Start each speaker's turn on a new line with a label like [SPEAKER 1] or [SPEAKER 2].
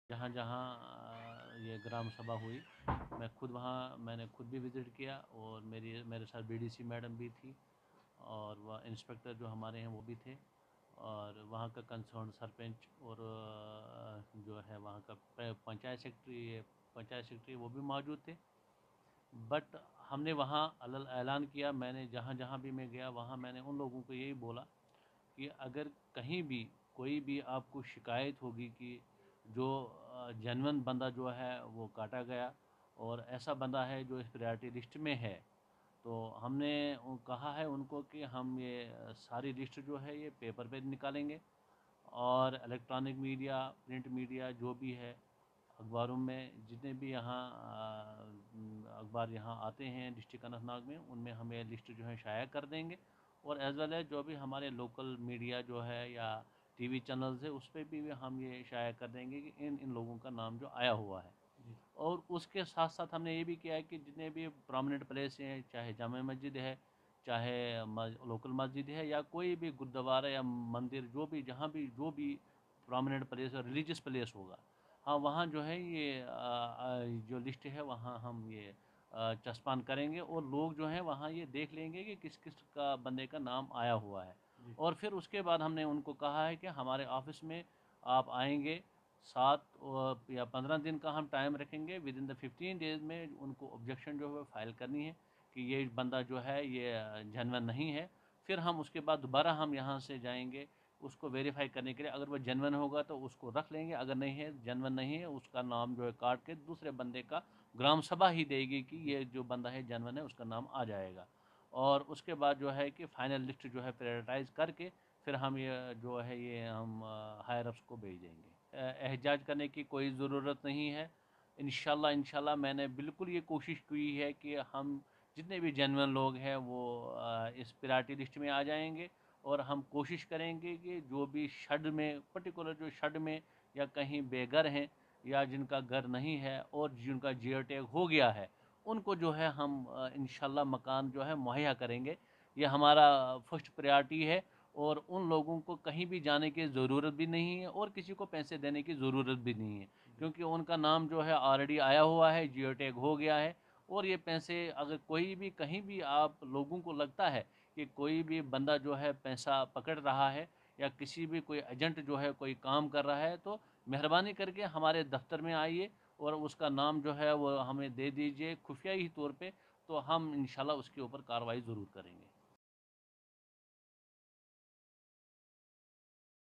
[SPEAKER 1] जहाँ जहाँ ये ग्राम सभा हुई, मैंने खुद भी विज़िट किया और मेरे साथ बीडीसी मैडम भी थी और वह इंस्पेक्टर जो हमारे हैं वो भी थे और वहाँ का कंसर्न सरपंच और जो है वहाँ का पंचायत सेक्रेटरी वो भी मौजूद थे। बट हमने वहाँ ऐलान किया, मैंने जहाँ जहाँ भी मैं गया वहाँ मैंने उन लोगों को यही बोला कि अगर कहीं भी कोई भी आपको शिकायत होगी कि जो जेन्युइन बंदा जो है वो काटा गया और ऐसा बंदा है जो इस प्रायोरिटी लिस्ट में है, तो हमने कहा है उनको कि हम ये सारी लिस्ट जो है ये पेपर पे निकालेंगे और इलेक्ट्रॉनिक मीडिया, प्रिंट मीडिया जो भी है, अखबारों में जितने भी यहाँ अखबार यहाँ आते हैं डिस्ट्रिक्ट अनंतनाग में, उनमें हम ये लिस्ट जो है शाया कर देंगे और एज वेल एज जो भी हमारे लोकल मीडिया जो है या टीवी चैनल्स है उस पर भी हम ये शाया कर देंगे कि इन इन लोगों का नाम जो आया हुआ है। और उसके साथ साथ हमने ये भी किया है कि जितने भी प्रोमिनेंट प्लेस हैं, चाहे जामा मस्जिद है, चाहे लोकल मस्जिद है या कोई भी गुरुद्वारा या मंदिर, जो भी जहाँ भी जो भी प्रोमिनेंट प्लेस और रिलीजियस प्लेस होगा, हाँ वहाँ जो है ये जो लिस्ट है वहाँ हम ये चस्पान करेंगे और लोग जो हैं वहाँ ये देख लेंगे कि किस किस का बंदे का नाम आया हुआ है। और फिर उसके बाद हमने उनको कहा है कि हमारे ऑफिस में आप आएंगे, 7 या 15 दिन का हम टाइम रखेंगे, विद इन द 15 डेज में उनको ऑब्जेक्शन जो है फाइल करनी है कि ये बंदा जो है ये जेन्युइन नहीं है। फिर हम उसके बाद दोबारा हम यहाँ से जाएंगे उसको वेरीफाई करने के लिए, अगर वो जेन्युइन होगा तो उसको रख लेंगे, अगर नहीं है जेन्युइन नहीं है उसका नाम जो है काट के दूसरे बंदे का ग्राम सभा ही देगी कि ये जो बंदा है जेन्युइन है, उसका नाम आ जाएगा। और उसके बाद जो है कि फाइनल लिस्ट जो है प्रायोरिटाइज करके फिर हम ये जो है ये हम हायर अप्स को भेज देंगे। एहजाज करने की कोई ज़रूरत नहीं है। इंशाल्लाह मैंने बिल्कुल ये कोशिश की है कि हम जितने भी जेन्युइन लोग हैं वो इस प्रायोरिटी लिस्ट में आ जाएंगे और हम कोशिश करेंगे कि जो भी शड में, पर्टिकुलर जो शड में या कहीं बेघर हैं या जिनका घर नहीं है और जिनका जियो टैग हो गया है, उनको जो है हम इंशाल्लाह मकान जो है मुहैया करेंगे। ये हमारा फर्स्ट प्रायोरिटी है और उन लोगों को कहीं भी जाने की ज़रूरत भी नहीं है और किसी को पैसे देने की ज़रूरत भी नहीं है, क्योंकि उनका नाम जो है ऑलरेडी आया हुआ है, जियो टैग हो गया है। और ये पैसे अगर कोई भी कहीं भी आप लोगों को लगता है कि कोई भी बंदा जो है पैसा पकड़ रहा है या किसी भी कोई एजेंट जो है कोई काम कर रहा है, तो मेहरबानी करके हमारे दफ्तर में आइए और उसका नाम जो है वो हमें दे दीजिए खुफिया ही तौर पे, तो हम इंशाल्लाह उसके ऊपर कार्रवाई ज़रूर करेंगे।